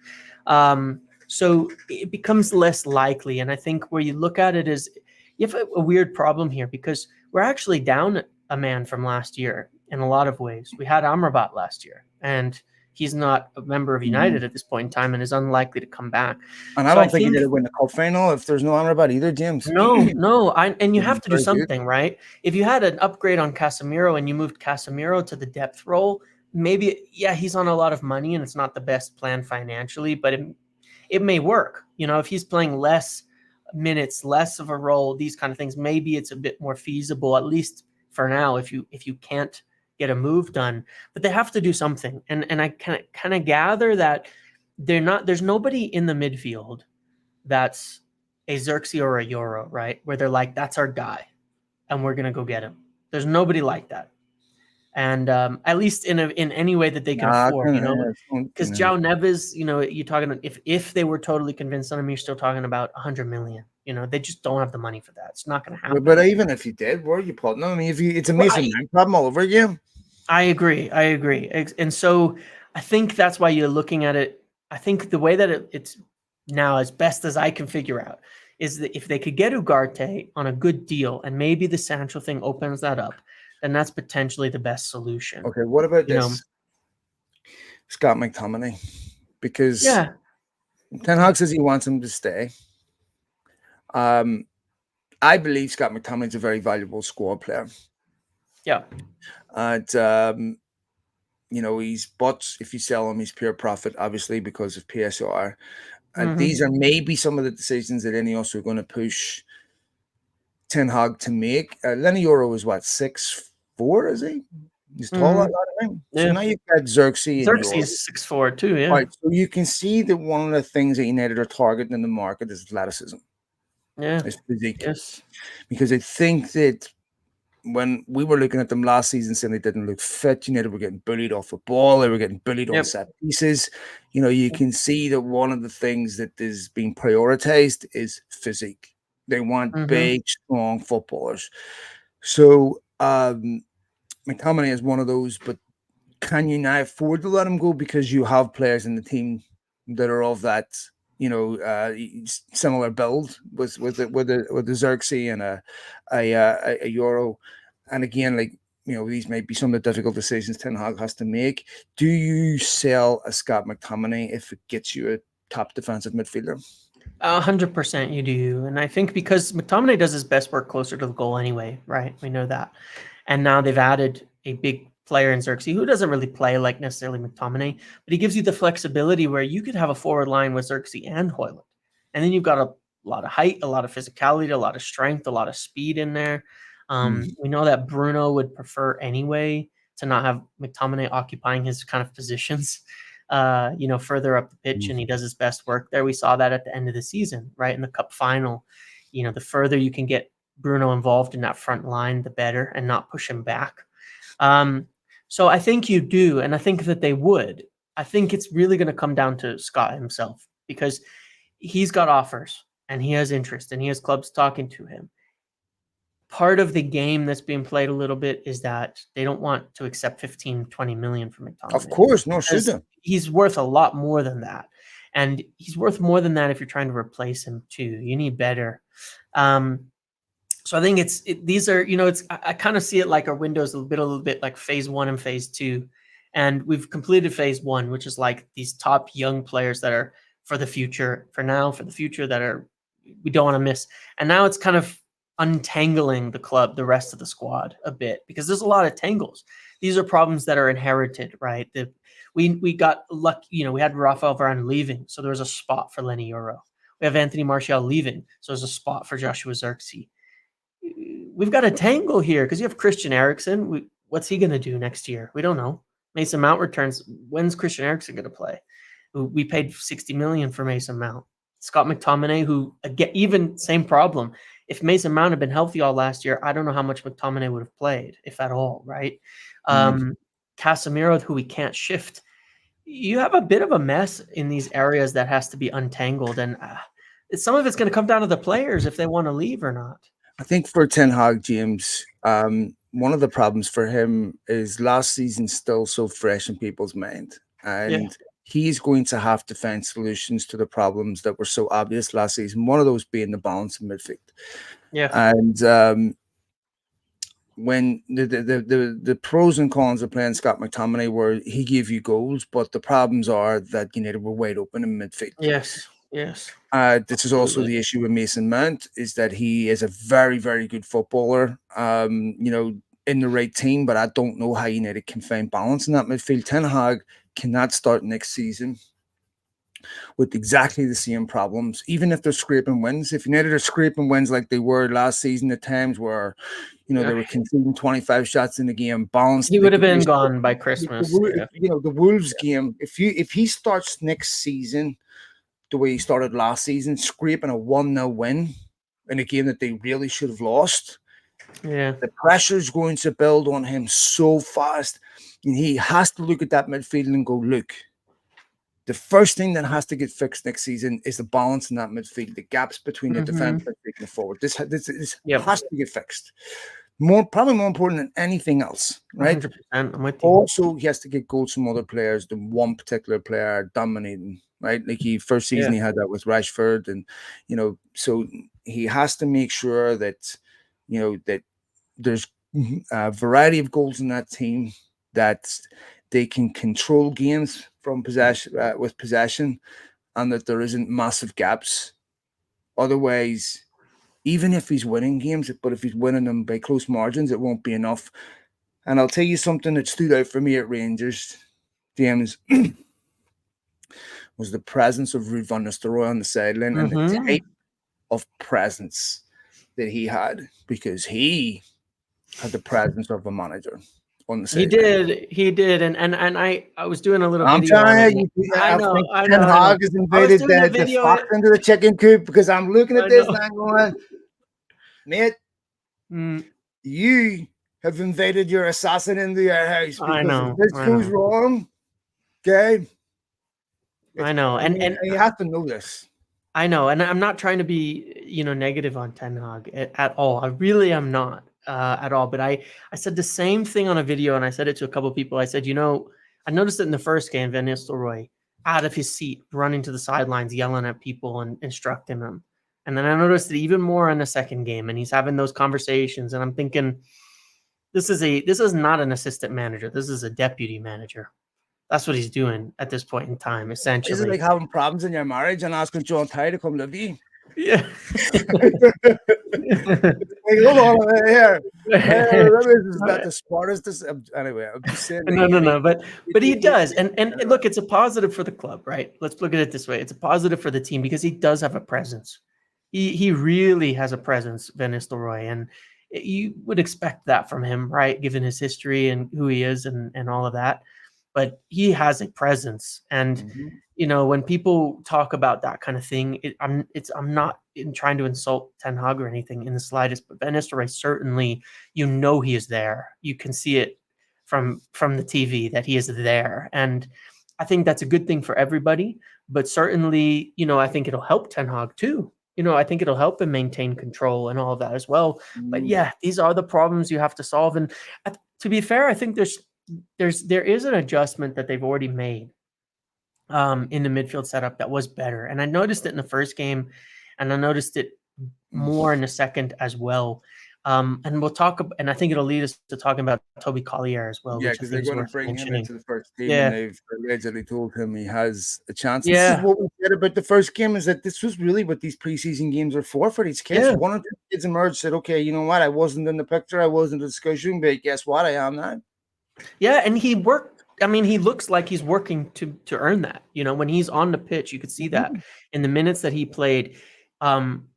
So it becomes less likely. And I think where you look at it is you have a weird problem here because we're actually down a man from last year in a lot of ways. We had Amrabat last year, and he's not a member of United at this point in time and is unlikely to come back. And I don't think he did win the cup final if there's no Amrabat either, James. No. And you have to do something, right? If you had an upgrade on Casemiro and you moved Casemiro to the depth role, maybe, he's on a lot of money and it's not the best plan financially, but it may work. If he's playing less minutes, less of a role, these kind of things, maybe it's a bit more feasible, at least for now, if you can't get a move done. But they have to do something. And I kind of gather that there's nobody in the midfield that's a Xerxes or a Euro, right? Where they're like, that's our guy and we're gonna go get him. There's nobody like that. And at least in any way that they can afford, because João Neves, you're talking if they were totally convinced on him, you're still talking about 100 million. They just don't have the money for that. It's not going to happen. But even if you did, where are you putting them? I mean, it's amazing problem all over again. I agree. And so I think that's why you're looking at it. I think the way that it's now, as best as I can figure out, is that if they could get Ugarte on a good deal and maybe the Sancho thing opens that up, then that's potentially the best solution. Okay, what about You know, this? Scott McTominay. Because yeah, Ten Hag says he wants him to stay. I believe Scott McTominay is a very valuable squad player. yeah, And, he's, but if you sell him, he's pure profit, obviously, because of PSR. And these are maybe some of the decisions that Ineos are going to push Ten Hag to make. Lenny Euro is what, 6'4", is he? He's tall, that thing. So yeah. now you've got Xerxes and Euro. Xerxes 6'4" too. Yeah, Right, so you can see that one of the things that United are targeting in the market is athleticism. yeah, It's physique. yes, Because I think that when we were looking at them last season saying they didn't look fit, United were getting bullied off the ball, they were getting bullied on set pieces. You can see that one of the things that is being prioritized is physique. They want big, strong footballers. So McTominay is one of those, but can you now afford to let him go because you have players in the team that are of that, similar build with the Xerxes and a Euro, and again, these might be some of the difficult decisions Ten Hag has to make. Do you sell a Scott McTominay if it gets you a top defensive midfielder? 100% you do, and I think because McTominay does his best work closer to the goal anyway, right? We know that, and now they've added a big player in Xerxes who doesn't really play like necessarily McTominay, but he gives you the flexibility where you could have a forward line with Xerxes and Højlund, and then you've got a lot of height, a lot of physicality, a lot of strength, a lot of speed in there. We know that Bruno would prefer anyway to not have McTominay occupying his kind of positions, further up the pitch, and he does his best work there. We saw that at the end of the season, right? In the cup final, the further you can get Bruno involved in that front line, the better, and not push him back. So I think you do, and I think that they would. I think it's really going to come down to Scott himself because he's got offers and he has interest and he has clubs talking to him. Part of the game that's being played a little bit is that they don't want to accept 15, 20 million from McTominay. Of course, no, should they? He's worth a lot more than that. And he's worth more than that if you're trying to replace him too. You need better. So I think these are, I kind of see it like our windows a little bit like phase 1 and phase 2. And we've completed phase 1, which is like these top young players that are for the future, for the future that we don't want to miss. And now it's kind of untangling the rest of the squad a bit because there's a lot of tangles. These are problems that are inherited, right? We got lucky, we had Rafael Varane leaving, so there was a spot for Lenny Euro. We have Anthony Martial leaving, so there's a spot for Joshua Xerxes. We've got a tangle here because you have Christian Eriksen. What's he going to do next year? We don't know. Mason Mount returns. When's Christian Eriksen going to play? We paid 60 million for Mason Mount. Scott McTominay, who again, even same problem. If Mason Mount had been healthy all last year, I don't know how much McTominay would have played, if at all, right? Casemiro, who we can't shift. You have a bit of a mess in these areas that has to be untangled, and some of it's going to come down to the players if they want to leave or not. I think for Ten Hag, James, one of the problems for him is last season still so fresh in people's mind, and he's going to have to find solutions to the problems that were so obvious last season. One of those being the balance in midfield. Yeah, and when the pros and cons of playing Scott McTominay were he gave you goals, but the problems are that United were wide open in midfield. Yes. This is also the issue with Mason Mount is that he is a very, very good footballer, in the right team, but I don't know how United can find balance in that midfield. Ten Hag cannot start next season with exactly the same problems, even if they're scraping wins. If United are scraping wins like they were last season at times where, they were conceding 25 shots in the game, balanced. He would have been gone by Christmas. The Wolves game, if he starts next season the way he started last season, scraping a 1-0 win in a game that they really should have lost, the pressure is going to build on him so fast. And he has to look at that midfield and go, look, the first thing that has to get fixed next season is the balance in that midfield, the gaps between the defense and the forward. This has to get fixed. Probably more important than anything else, right? 100%. I'm with you. Also, he has to get goals from other players than one particular player dominating right? Like first season he had that with Rashford, and so he has to make sure that that there's a variety of goals in that team, that they can control games from possession with possession, and that there isn't massive gaps. Otherwise, even if he's winning games, but if he's winning them by close margins, it won't be enough. And I'll tell you something that stood out for me at Rangers, James, was the presence of Ruud van Nistelrooy on the sideline and the type of presence that he had, because he had the presence of a manager on the sideline. He did, and I was doing a little I'm video on telling it. you, I I know, think I Ten know, I know. Hag has I was invaded doing a the video. fox into the chicken coop, because I'm looking at this and I'm going, mate, you have invaded your assassin into your house, because if this goes wrong, okay? I know, and you have to know this. I know, and I'm not trying to be, negative on Ten Hag at all. I really am not at all. But I said the same thing on a video, and I said it to a couple of people. I said, I noticed it in the first game, Van Nistelrooy out of his seat, running to the sidelines, yelling at people and instructing them. And then I noticed it even more in the second game, and he's having those conversations. And I'm thinking, this is not an assistant manager. This is a deputy manager. That's what he's doing at this point in time, essentially. Is it like having problems in your marriage and asking John Ty to come live with you? Yeah. Like, hold on here. Is that the smartest? Anyway, I'm just saying. No. But he does, and look, it's a positive for the club, right? Let's look at it this way: it's a positive for the team because he does have a presence. He really has a presence, Van Nistelrooy, and you would expect that from him, right? Given his history and who he is, and all of that. But he has a presence, and when people talk about that kind of thing, I'm not trying to insult Ten Hag or anything in the slightest. But Van Nistelrooy, certainly, he is there. You can see it from the TV that he is there, and I think that's a good thing for everybody. But certainly, I think it'll help Ten Hag too. I think it'll help him maintain control and all of that as well. But yeah, these are the problems you have to solve. And to be fair, I think there is an adjustment that they've already made in the midfield setup that was better. And I noticed it in the first game, and I noticed it more in the second as well. And we'll talk, and I think it'll lead us to talking about Toby Collier as well. Yeah, because they're going to bring him into the first team, and they've allegedly told him he has a chance. Yeah. This is what we said about the first game, is that this was really what these preseason games are for these kids. Yeah. One or two kids emerged, said, okay, you know what, I wasn't in the picture, I wasn't in the discussion, but guess what, I am now. Yeah, and he worked. I mean, he looks like he's working to earn that. When he's on the pitch, you could see that in the minutes that he played.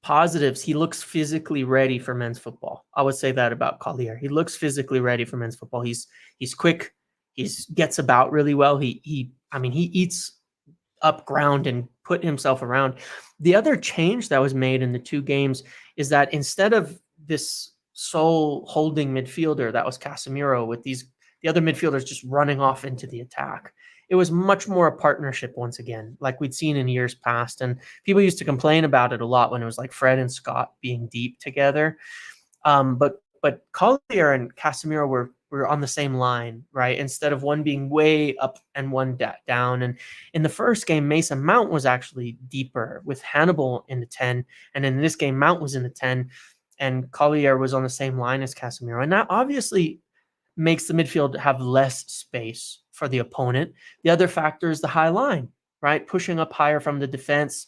Positives, he looks physically ready for men's football. I would say that about Collier. He looks physically ready for men's football. He's quick. He gets about really well. He eats up ground and put himself around. The other change that was made in the two games is that instead of this sole holding midfielder that was Casemiro, with the other midfielders just running off into the attack, it was much more a partnership once again, like we'd seen in years past. And people used to complain about it a lot when it was like Fred and Scott being deep together. But Collier and Casemiro were on the same line, right? Instead of one being way up and one down. And in the first game, Mason Mount was actually deeper with Hannibal in the 10. And in this game, Mount was in the 10 and Collier was on the same line as Casemiro. And that obviously makes the midfield have less space for the opponent. The other factor is the high line, right? Pushing up higher from the defense,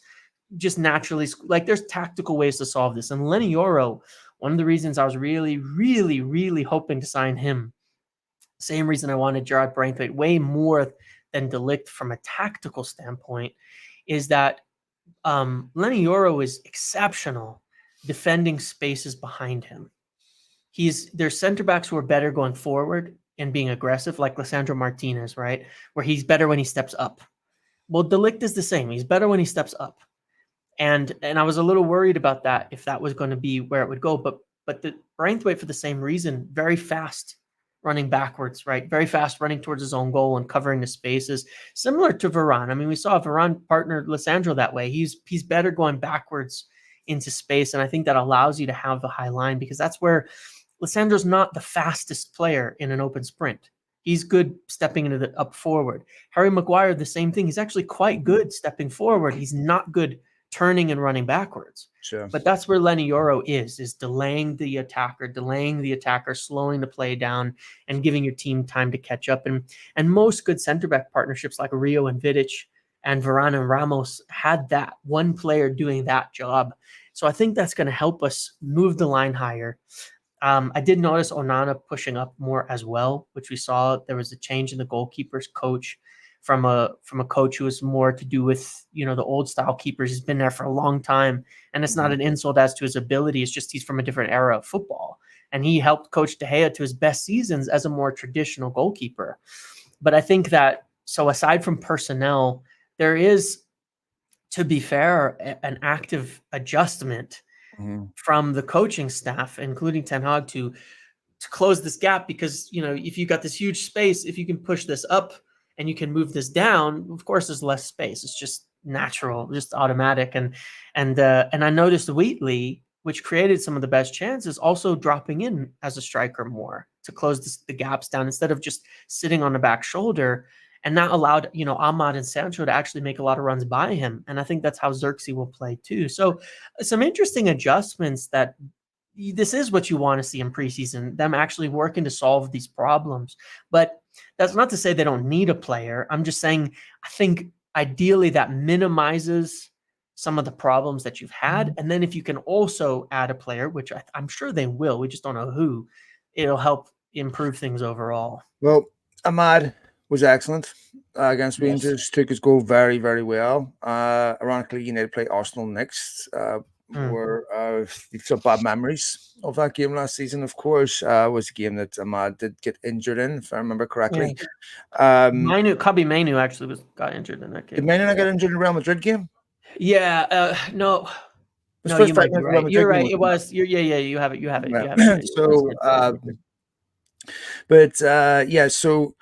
just naturally, like there's tactical ways to solve this. And Lenny Yoro, one of the reasons I was really, really, really hoping to sign him, same reason I wanted Gerard Braithwaite way more than De Ligt from a tactical standpoint, is that Lenny Yoro is exceptional defending spaces behind him. There's center backs who are better going forward and being aggressive, like Lisandro Martinez, right? Where he's better when he steps up. Well, De Ligt is the same. He's better when he steps up. And I was a little worried about that, if that was going to be where it would go. But the Braithwaite, for the same reason, very fast running backwards, right? Very fast running towards his own goal and covering the spaces, similar to Varane. I mean, we saw Varane partner Lisandro that way. He's better going backwards into space. And I think that allows you to have the high line, because that's where Lisandro's not the fastest player in an open sprint. He's good stepping into the up forward. Harry Maguire, the same thing. He's actually quite good stepping forward. He's not good turning and running backwards. Sure. But that's where Lenny Yoro is delaying the attacker, slowing the play down, and giving your team time to catch up. And most good center back partnerships like Rio and Vidic and Varane and Ramos had that one player doing that job. So I think that's going to help us move the line higher. I did notice Onana pushing up more as well, which we saw. There was a change in the goalkeeper's coach from a coach who was more to do with, the old style keepers. He's been there for a long time, and it's not an insult as to his ability. It's just he's from a different era of football, and he helped coach De Gea to his best seasons as a more traditional goalkeeper. But I think that, so aside from personnel, there is, to be fair, an active adjustment from the coaching staff, including Ten Hag, to close this gap, because if you got this huge space, if you can push this up and you can move this down, of course there's less space. It's just natural, just automatic. And I noticed Wheatley, which created some of the best chances, also dropping in as a striker more to close the gaps down instead of just sitting on the back shoulder. And that allowed, Ahmad and Sancho to actually make a lot of runs by him. And I think that's how Xerxes will play too. So some interesting adjustments that this is what you want to see in preseason, them actually working to solve these problems. But that's not to say they don't need a player. I'm just saying, I think ideally that minimizes some of the problems that you've had. And then if you can also add a player, which I'm sure they will, we just don't know who, it'll help improve things overall. Well, Ahmad was excellent against Rangers. Took his goal very, very well. Ironically, United play Arsenal next. Were some bad memories of that game last season. Of course, was a game that Ahmad did get injured in, if I remember correctly. Kobbie Mainoo actually got injured in that game. Did Mainoo not get injured in the Real Madrid game? Yeah. No. No, you might be right. You're right. It was. You have it. You have it. So, so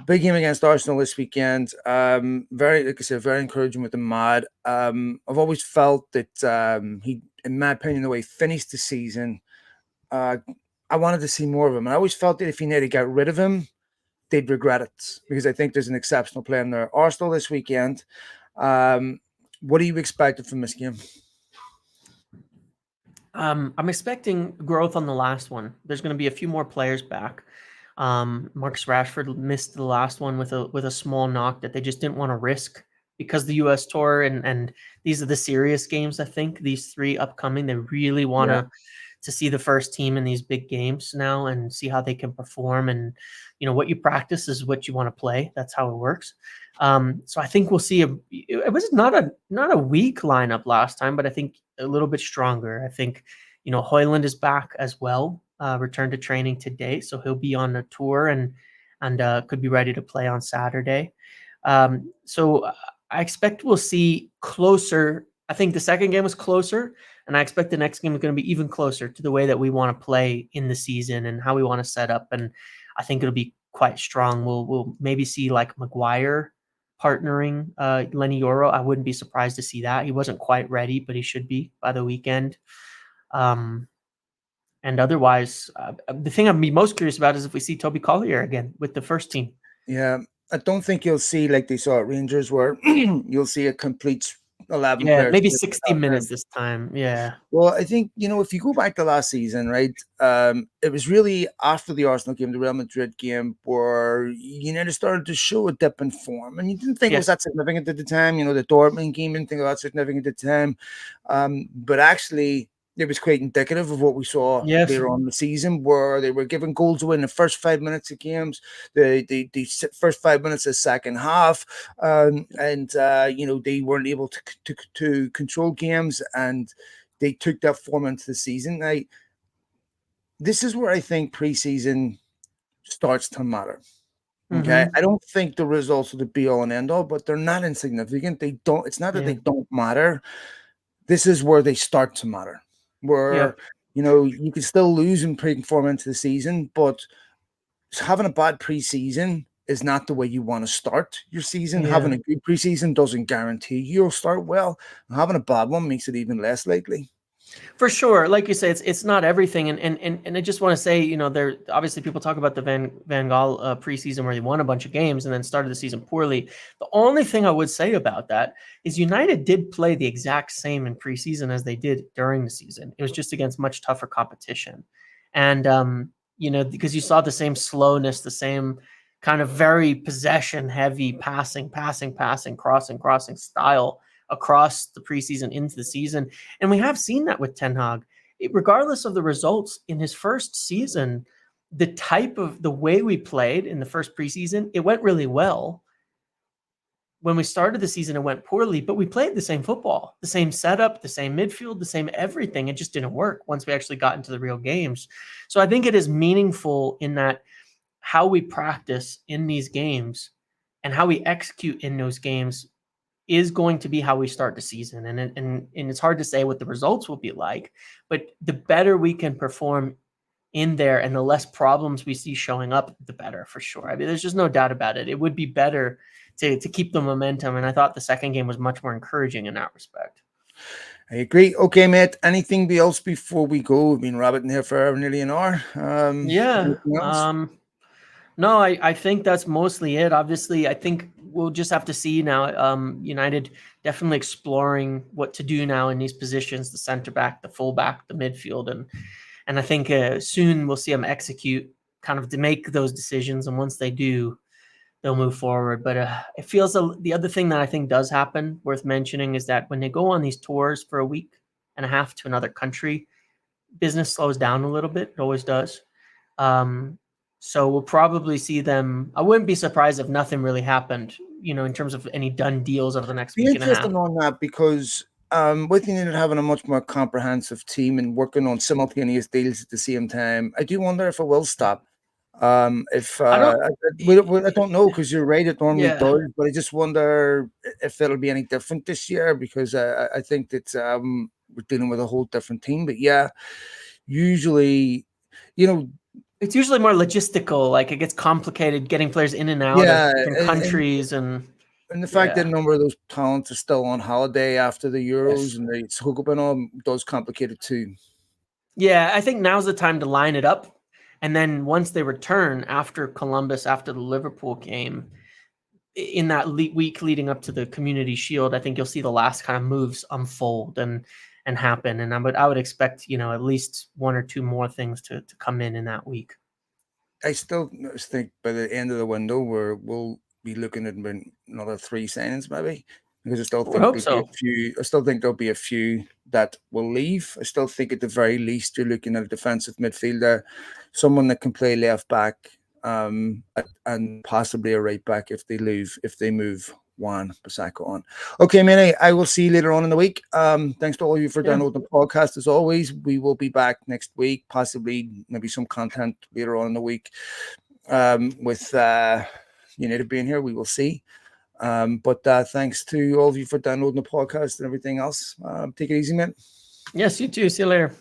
big game against Arsenal this weekend. Very, like I said, very encouraging with Ahmad. I've always felt that he, in my opinion, the way he finished the season, I wanted to see more of him. And I always felt that if United got rid of him, they'd regret it, because I think there's an exceptional player in there. Arsenal this weekend. What do you expect from this game? I'm expecting growth on the last one. There's going to be a few more players back. Marcus Rashford missed the last one with a small knock that they just didn't want to risk, because the US tour and these are the serious games. I think these 3 upcoming, they really want to see the first team in these big games now and see how they can perform. And what you practice is what you want to play. That's how it works. So I think we'll see it was not a weak lineup last time, but I think a little bit stronger. I think Højlund is back as well. Returned to training today, so he'll be on a tour and could be ready to play on Saturday. So I expect we'll see closer. I think the second game was closer, and I expect the next game is going to be even closer to the way that we want to play in the season and how we want to set up. And I think it'll be quite strong. We'll maybe see like Maguire partnering Lenny Yoro. I wouldn't be surprised to see that. He wasn't quite ready, but he should be by the weekend. And otherwise, the thing I'd be most curious about is if we see Toby Collier again with the first team. Yeah, I don't think you'll see like they saw at Rangers, where you'll see a complete 11 players. Maybe 60 minutes this time. Yeah. Well, I think, if you go back to last season, right, it was really after the Arsenal game, the Real Madrid game, where United started to show a dip in form. And you didn't think it was that significant at the time. The Dortmund game, didn't think it was that significant at the time. But actually, it was quite indicative of what we saw later on in the season, where they were giving goals away in the first 5 minutes of games, the first 5 minutes of the second half, and they weren't able to control games, and they took that form into the season. Now, this is where I think preseason starts to matter. Okay, I don't think the results are the be all and end all, but they're not insignificant. They don't. It's not that they don't matter. This is where they start to matter. Where you can still lose and perform into the season, but having a bad preseason is not the way you want to start your season. Having a good preseason doesn't guarantee you'll start well. And having a bad one makes it even less likely. For sure, like you say, it's not everything, and I just want to say, there obviously people talk about the Van Gaal preseason where he won a bunch of games and then started the season poorly. The only thing I would say about that is United did play the exact same in preseason as they did during the season. It was just against much tougher competition, and because you saw the same slowness, the same kind of very possession heavy passing, crossing style across the preseason into the season. And we have seen that with Ten Hag. Regardless of the results in his first season, the way we played in the first preseason, it went really well. When we started the season, it went poorly, but we played the same football, the same setup, the same midfield, the same everything. It just didn't work once we actually got into the real games. So I think it is meaningful in that how we practice in these games and how we execute in those games is going to be how we start the season. And it's hard to say what the results will be like, but the better we can perform in there and the less problems we see showing up, the better, for sure. I mean, there's just no doubt about it. It would be better to keep the momentum. And I thought the second game was much more encouraging in that respect. I agree. Okay, mate. Anything else before we go? We've been rabbiting here for nearly an hour. Yeah. Anything else? No, I think that's mostly it. Obviously, I think we'll just have to see now. United definitely exploring what to do now in these positions: the center back, the fullback, the midfield, and I think soon we'll see them execute, kind of to make those decisions. And once they do, they'll move forward. But it feels the other thing that I think does happen, worth mentioning, is that when they go on these tours for a week and a half to another country, business slows down a little bit. It always does. So we'll probably see them. I wouldn't be surprised if nothing really happened, in terms of any done deals over the next Be week and a half. interesting on that because with United having a much more comprehensive team and working on simultaneous deals at the same time, I do wonder if it will stop. If I don't. I don't know, because you're right, it normally Yeah, does, but I just wonder if it'll be any different this year, because I think that we're dealing with a whole different team. But yeah, usually, you know, it's usually more logistical. Like it gets complicated getting players in and out of yeah, different countries, and and the fact that yeah, a number of those talents are still on holiday after the Euros yes, and they hook up and all does complicate it too. yeah. I think now's the time to line it up, and then once they return after Columbus, after the Liverpool game, in that week leading up to the Community Shield, I think you'll see the last kind of moves unfold and happen. And I would expect, at least one or two more things to come in that week. I still think by the end of the window we'll be looking at another 3 signings maybe, because I still I would think hope there'll be so. a few. I still think there'll be a few that will leave. I still think at the very least you're looking at a defensive midfielder, someone that can play left back, and possibly a right back if they move Juan Bissaka on. Okay, man, I will see you later on in the week. Thanks to all of you for Yeah. downloading the podcast. As always, we will be back next week, possibly maybe some content later on in the week, with United being here. We will see. But thanks to all of you for downloading the podcast and everything else. Take it easy, man. Yes, you too. See you later.